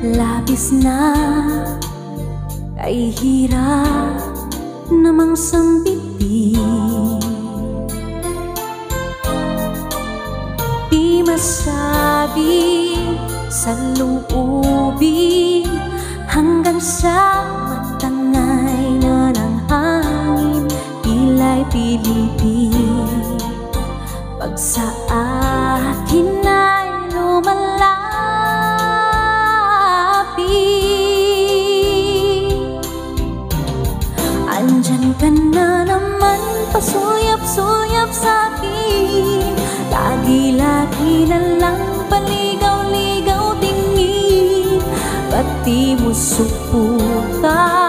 Labis na ay hirap namang sambitin. Di masabi sa loobin hanggang sa matangay na ng hangin, tila'y pilipin. Pag sa akin ay lumalapit, andyan ka na naman, pasuyap-suyap sa'kin. Lagi-lagi na lang paligaw-ligaw tingin, ba't di mo subukan